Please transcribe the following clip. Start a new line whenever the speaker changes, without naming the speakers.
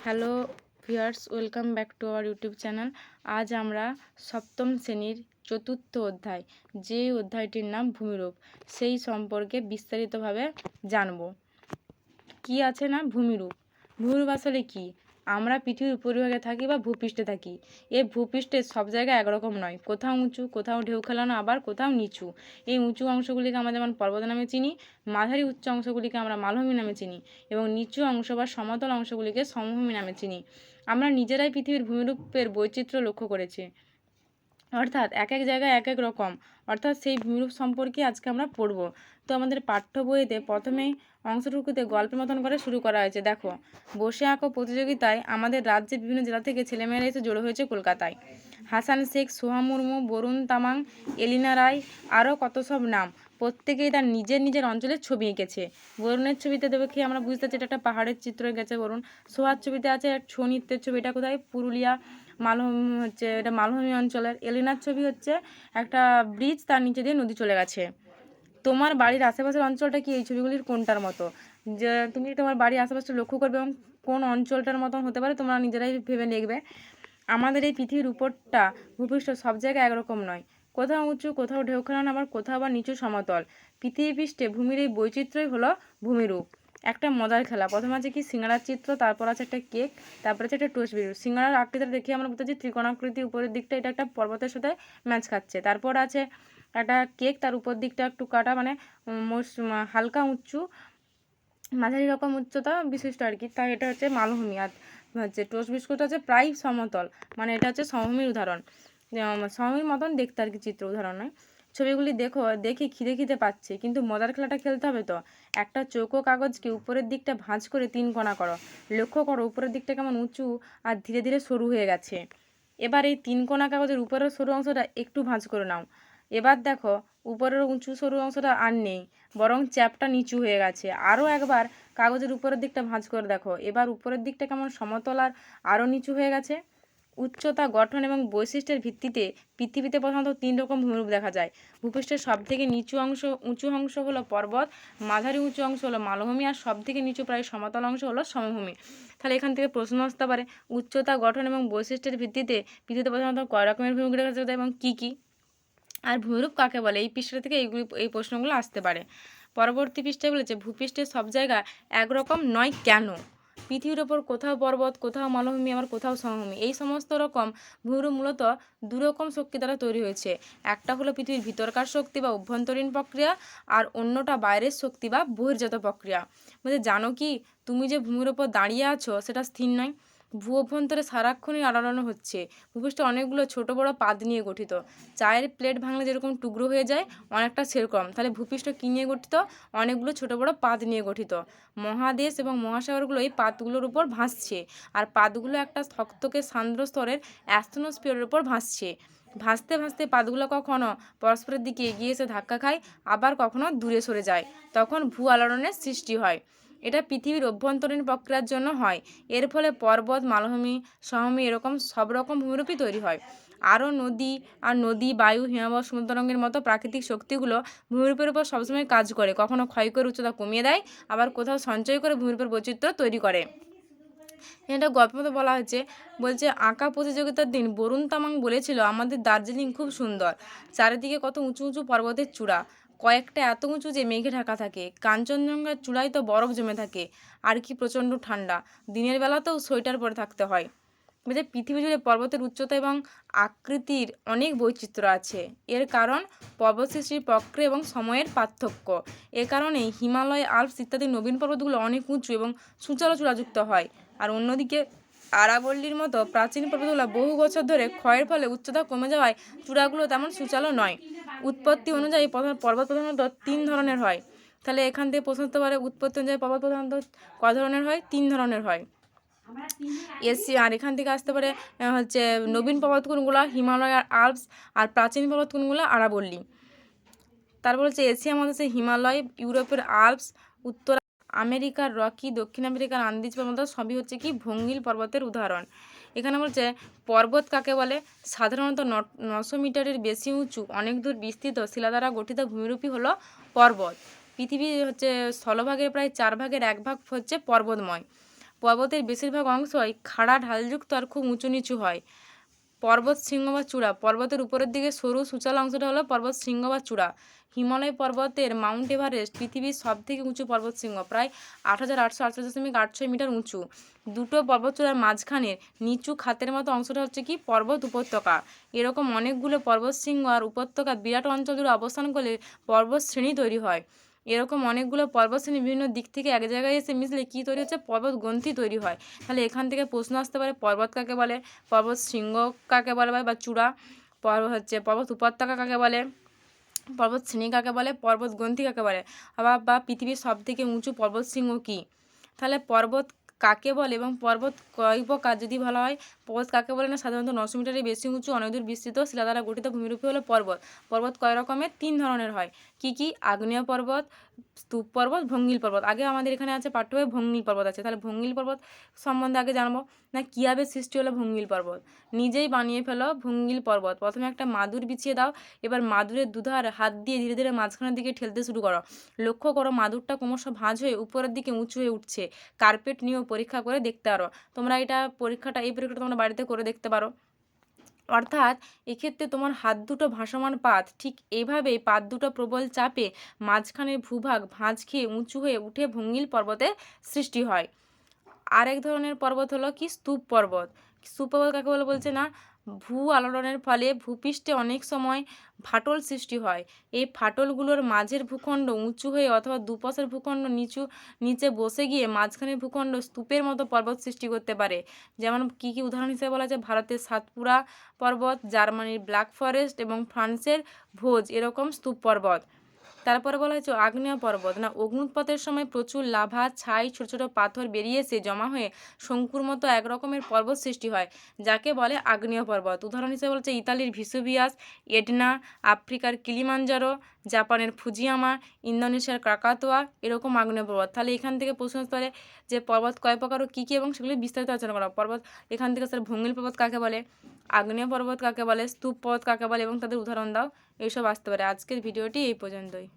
Hello viewers, welcome back to our YouTube channel. আজ আমরা সপ্তম শ্রেণীর চতুর্থ অধ্যায়, যে অধ্যায়টির নাম ভূমিরূপ, সেই সম্পর্কে বিস্তারিতভাবে জানব। কি আছে না ভূমিরূপ। ভূমিরূপ আসলে কি? আমরা পৃথিবীর উপরিভাগে থাকি বা ভূপৃষ্ঠে থাকি। এই ভূপৃষ্ঠে সব জায়গায় একরকম নয়, কোথাও উঁচু, কোথাও ঢেউ খেলানো, আবার কোথাও নিচু। এই উঁচু অংশগুলিকে আমরা যেমন পর্বত নামে চিনি, মাঝারি উচ্চ অংশগুলিকে আমরা মালভূমি নামে চিনি, এবং নিচু অংশ বা সমতল অংশগুলিকে সমভূমি নামে চিনি। আমরা নিজেরাই পৃথিবীর ভূমিরূপের বৈচিত্র্য লক্ষ্য করেছি, অর্থাৎ এক এক জায়গায় এক এক রকম। অর্থাৎ সেই ভূমিরূপ সম্পর্কে আজকে আমরা পড়ব। তো আমাদের পাঠ্য বইতে প্রথমেই অংশটুকুতে গল্পের মতন করে শুরু করা হয়েছে। দেখো, বসে আঁকো প্রতিযোগিতায় আমাদের রাজ্যের বিভিন্ন জেলা থেকে ছেলেমেয়েরা এসে জড়ো হয়েছে কলকাতায়। হাসান শেখ, সোহা মুর্মু, বরুণ তামাং, এলিনা রায়, আরও কত সব নাম। প্রত্যেকেই তার নিজের নিজের অঞ্চলের ছবি এঁকেছে। বরুণের ছবিতে দেখে আমরা বুঝতে পারছি এটা একটা পাহাড়ের চিত্র এঁকেছে বরুণ। সোহার ছবিতে আছে ছৌ নৃত্যের ছবি, এটা কোথায়? পুরুলিয়া মালভূমি, হচ্ছে এটা মালভূমি অঞ্চলের। এলিনার ছবি হচ্ছে একটা ব্রিজ, তার নিচে দিয়ে নদী চলে গেছে। তোমার বাড়ির আশেপাশের অঞ্চলটা কি এই ছবিগুলির কোনটার মতো? যে তুমি তোমার বাড়ির আশেপাশটা লক্ষ্য করবে এবং কোন অঞ্চলটার মতন হতে পারে তোমরা নিজেরাই ভেবে লিখবে। আমাদের এই পৃথিবীর উপরটা ভূপৃষ্ঠ সব জায়গায় একরকম নয়, কোথাও উঁচু, কোথাও ঢেউ খেলানো, আবার কোথাও আবার নিচু সমতল। পৃথিবী পৃষ্ঠে ভূমির এই বৈচিত্র্যই হলো ভূমিরূপ। একটা মজার খেলা, প্রথমে আছে কি সিঙ্গারার চিত্র, তারপর আছে একটা কেক, তারপর আছে একটা টোস্ট বিস্কুট। সিঙ্গারার আকৃতিটা দেখে আমরা বুঝতে পারছি ত্রিকোণাকৃতি, উপরের দিকটা এটা একটা পর্বতের সাথে ম্যাচ খাচ্ছে। তারপর আছে একটা কেক, তার উপর দিকটা একটু কাটা, মানে হালকা উঁচু, মাঝারি রকম উচ্চতা বিশিষ্ট আর কি, তাই এটা হচ্ছে মালভূমি। আর হচ্ছে টোস্ট বিস্কুট হচ্ছে প্রায় সমতল, মানে এটা হচ্ছে সমভূমির উদাহরণ, সমভূমির মতন দেখতে আর কি, চিত্র উদাহরণ নয়। ছবিগুলি দেখে খিদে খিদে পাচ্ছে, কিন্তু মজার খেলাটা খেলতে হবে তো। একটা চৌকো কাগজকে উপরের দিকটা ভাঁজ করে 3 কোণা করো। লক্ষ্য করো উপরের দিকটা কেমন উঁচু আর ধীরে ধীরে সরু হয়ে গেছে। এবার এই 3 কোণা কাগজের উপরের সরু অংশটা একটু ভাঁজ করে নাও। এবার দেখো উপরের উঁচু সরু অংশটা আর নেই, বরং চ্যাপটা নিচু হয়ে গেছে। আরও একবার কাগজের উপরের দিকটা ভাঁজ করে দেখো, এবার উপরের দিকটা কেমন সমতল আর আরও নিচু হয়ে গেছে। উচ্চতা, গঠন এবং বৈশিষ্ট্যের ভিত্তিতে পৃথিবীতে প্রধানত 3 রকম ভূমিরূপ দেখা যায়। ভূপৃষ্ঠের সবথেকে উঁচু অংশ হলো পর্বত, মাঝারি উঁচু অংশ হলো মালভূমি, আর সবথেকে নিচু প্রায় সমতল অংশ হলো সমভূমি। তাহলে এখান থেকে প্রশ্ন আসতে পারে, উচ্চতা, গঠন এবং বৈশিষ্ট্যের ভিত্তিতে পৃথিবীতে প্রধানত কয় রকমের ভূমিরূপ দেখা যায় এবং কী কী? আর ভূমিরূপ কাকে বলে? এই পৃষ্ঠা থেকে এই প্রশ্নগুলো আসতে পারে। পরবর্তী পৃষ্ঠায় বলেছে ভূপৃষ্ঠের সব জায়গা একরকম নয় কেন? পৃথিবীর ওপর কোথাও পর্বত, কোথাও মালভূমি, আবার কোথাও সমভূমি। এই সমস্ত রকম ভূমিরূপ মূলত দুরকম শক্তি দ্বারা তৈরি হয়েছে। একটা হলো পৃথিবীর ভিতরকার শক্তি বা অভ্যন্তরীণ প্রক্রিয়া, আর অন্যটা বাইরের শক্তি বা বহির্জাত প্রক্রিয়া। মানে জানো কি, তুমি যে ভূমির ওপর দাঁড়িয়ে আছো সেটা স্থির নয়, ভূ অভ্যন্তরে সারাক্ষণই আলোড়ন হচ্ছে। ভূপৃষ্ঠে অনেকগুলো ছোট বড় পাত নিয়ে গঠিত। চায়ের প্লেট ভাঙলে যেরকম টুকরো হয়ে যায়, অনেকটা সেরকম। তাহলে ভূপৃষ্ঠ কী নিয়ে গঠিত? অনেকগুলো ছোট বড় পাত নিয়ে গঠিত। মহাদেশ এবং মহাসাগরগুলো এই পাতগুলোর উপর ভাসছে, আর পাতগুলো একটা থকথকে সান্দ্র স্তরের অ্যাস্ট্রোস্ফিয়ারের উপর ভাসছে। ভাসতে ভাসতে পাতগুলো কখনো পরস্পরের দিকে এগিয়ে এসে ধাক্কা খায়, আবার কখনো দূরে সরে যায়, তখন ভূ আলোড়নের সৃষ্টি হয়। এটা পৃথিবীর অভ্যন্তরীণ প্রক্রিয়ার জন্য হয়। এর ফলে পর্বত, মালভূমি, সমভূমি এরকম সব রকম ভূমিরূপই তৈরি হয়। আরও নদী, বায়ু, হিমবাহ, সমুদ্রতরঙ্গের মতো প্রাকৃতিক শক্তিগুলো ভূমিরূপের উপর সবসময় কাজ করে, কখনো ক্ষয় করে উচ্চতা কমিয়ে দেয়, আবার কোথাও সঞ্চয় করে ভূমিরূপের বৈচিত্র্য তৈরি করে। এটা গল্পের মতো বলা হয়েছে। বলছে আঁকা প্রতিযোগিতার দিন বরুণ তামাং বলেছিল, আমাদের দার্জিলিং খুব সুন্দর, চারিদিকে কত উঁচু উঁচু পর্বতের চূড়া, কয়েকটা এত উঁচু যে মেঘে ঢাকা থাকে, কাঞ্চনজঙ্ঘার চূড়ায় তো বরফ জমে থাকে, আর কি প্রচণ্ড ঠান্ডা, দিনের বেলাতেও সোয়েটার পরে থাকতে হয়। বলছে পৃথিবী জুড়ে পর্বতের উচ্চতা এবং আকৃতির অনেক বৈচিত্র্য আছে। এর কারণ পর্বত সৃষ্টির প্রক্রিয়া এবং সময়ের পার্থক্য। এ কারণেই হিমালয়, আল্পস ইত্যাদি নবীন পর্বতগুলো অনেক উঁচু এবং সূচালো চূড়াযুক্ত হয়। আর অন্যদিকে আরাবল্লীর মতো প্রাচীন পর্বতগুলো বহু বছর ধরে ক্ষয়ের ফলে উচ্চতা কমে যাওয়ায় চূড়াগুলো তেমন সূচালো নয়। উৎপত্তি অনুযায়ী পর্বত প্রধানত 3 ধরনের হয়। তাহলে এখান থেকে প্রশ্ন হতে পারে, উৎপত্তি অনুযায়ী পর্বত প্রধানত কয় ধরনের হয়? 3 ধরনের হয়। আর এখান থেকে আসতে পারে হচ্ছে নবীন পর্বত কোনগুলো? হিমালয় আর আল্পস। আর প্রাচীন পর্বত কোনগুলো? আরাবল্লী। তারপর হচ্ছে এশিয়া মহাদেশে হিমালয়, ইউরোপের আল্পস, উত্তর আমেরিকার রকি, দক্ষিণ আমেরিকার আন্দিজ পর্বত সবই হচ্ছে কি ভঙ্গিল পর্বতের উদাহরণ। এখানে বলছে পর্বত কাকে বলে? সাধারণত 900 মিটারের বেশি উঁচু অনেক দূর বিস্তৃত শিলা দ্বারা গঠিত ভূমিরূপই হলো পর্বত। পৃথিবী হচ্ছে স্থলভাগের প্রায় 4 ভাগের 1 ভাগ হচ্ছে পর্বতময়। পর্বতের বেশিরভাগ অংশই খাড়া ঢালযুক্ত আর খুব উঁচু নিচু হয়। পর্বত শৃঙ্গ বা চূড়া, পর্বতের উপরের দিকে সরু সুচালো অংশটা হলো পর্বত শৃঙ্গ বা চূড়া। হিমালয় পর্বতের মাউন্ট এভারেস্ট পৃথিবীর সবথেকে উঁচু পর্বত শৃঙ্গ, প্রায় 8,848.86 মিটার উঁচু। দুটো পর্বতচূড়ার মাঝখানের নিচু খাতের মতো অংশটা হচ্ছে কি পর্বত উপত্যকা। এরকম অনেকগুলো পর্বত শৃঙ্গ আর উপত্যকা বিরাট অঞ্চল জুড়ে অবস্থান করলে পর্বত শ্রেণী তৈরি হয়। এরকম অনেকগুলো পর্বতশ্রেণী বিভিন্ন দিক থেকে এক জায়গায় এসে মিশলে কী তৈরি হচ্ছে, পর্বত গ্রন্থি তৈরি হয়। তাহলে এখান থেকে প্রশ্ন আসতে পারে পর্বত কাকে বলে, পর্বত শৃঙ্গ কাকে বলে বা চূড়া, পর্বত উপত্যকা কাকে বলে, পর্বত শ্রেণী কাকে বলে, পর্বত গ্রন্থি কাকে বলে, আবার বা পৃথিবীর সবথেকে উঁচু পর্বত শৃঙ্গ কী। তাহলে পর্বত কাকে বলে এবং পর্বত কয় প্রকার যদি বলা হয়, পর্বত কাকে বলে না, সাধারণত 900 মিটারের বেশি উঁচু অনেকদূর বিস্তৃত শিলা দ্বারা গঠিত ভূমিরূপে হলো পর্বত। পর্বত কয় রকমের, 3 ধরনের হয়। কি কি? আগ্নেয় পর্বত, স্তূপ পর্বত, ভঙ্গিল পর্বত। আগে আমাদের এখানে আছে পাঠ্যবই ভঙ্গিল পর্বত আছে। তাহলে ভঙ্গিল পর্বত সম্বন্ধে আগে জানবো। না কীভাবে সৃষ্টি হলো ভঙ্গিল পর্বত, নিজেই বানিয়ে ফেলো ভঙ্গিল পর্বত। প্রথমে একটা মাদুর বিছিয়ে দাও, এবার মাদুরের দুধার হাত দিয়ে ধীরে ধীরে মাঝখানের দিকে ঠেলতে শুরু করো। লক্ষ্য করো মাদুরটা ক্রমশ ভাঁজ হয়ে উপরের দিকে উঁচু হয়ে উঠছে। কার্পেট নিয়েও পরীক্ষা করে দেখতে পারো তোমরা। এই পরীক্ষাটা তোমরা বাড়িতে করে দেখতে পারো। অর্থাৎ এক্ষেত্রে তোমার হাত দুটো ভাসমান পাত, ঠিক এইভাবেই পাত দুটো প্রবল চাপে মাঝখানের ভূভাগ ভাঁজ খেয়ে উঁচু হয়ে উঠে ভঙ্গিল পর্বতের সৃষ্টি হয়। আরেক ধরনের পর্বত হলো কি স্তূপ পর্বত। স্তূপ পর্বত কাকে বলে বলছে না, ভূ আলোড়নের ফলে ভূপৃষ্ঠে অনেক সময় ফাটল সৃষ্টি হয়। এই ফাটলগুলোর মাঝের ভূখণ্ড উঁচু হয়ে অথবা দুপাশের ভূখণ্ড নিচে বসে গিয়ে মাঝখানের ভূখণ্ড স্তূপের মতো পর্বত সৃষ্টি করতে পারে। যেমন কি কি উদাহরণ হিসেবে বলা যায়, ভারতের সাতপুরা পর্বত, জার্মানির ব্ল্যাক ফরেস্ট এবং ফ্রান্সের ভোজ এরকম স্তূপ পর্বত। তারপরে বলা হয়েছে আগ্নেয় পর্বত। না, অগ্নুৎপাতের সময় প্রচুর লাভা, ছাই, ছোট ছোট পাথর বেরিয়ে এসে জমা হয়ে শঙ্কুর মতো এক রকমের পর্বত সৃষ্টি হয়, যাকে বলে আগ্নেয় পর্বত। উদাহরণ হিসেবে বলছে ইতালির ভিসুভিয়াস, এডনা, আফ্রিকার কিলিমাঞ্জারো, জাপানের ফুজিয়ামা, ইন্দোনেশিয়ার ক্রাকাতোয়া এরকম আগ্নেয় পর্বত। তাহলে এখান থেকে প্রশ্ন আসতে পারে যে পর্বত কয় প্রকার ও কী কী, এবং সেগুলি বিস্তারিত আলোচনা করা। পর্বত এখান থেকে স্যার ভঙ্গিল পর্বত কাকে বলে, আগ্নেয় পর্বত কাকে বলে, স্তূপ পর্বত কাকে বলে এবং তাদের উদাহরণ দাও, এইসব আসতে পারে। আজকের ভিডিওটি এই পর্যন্তই।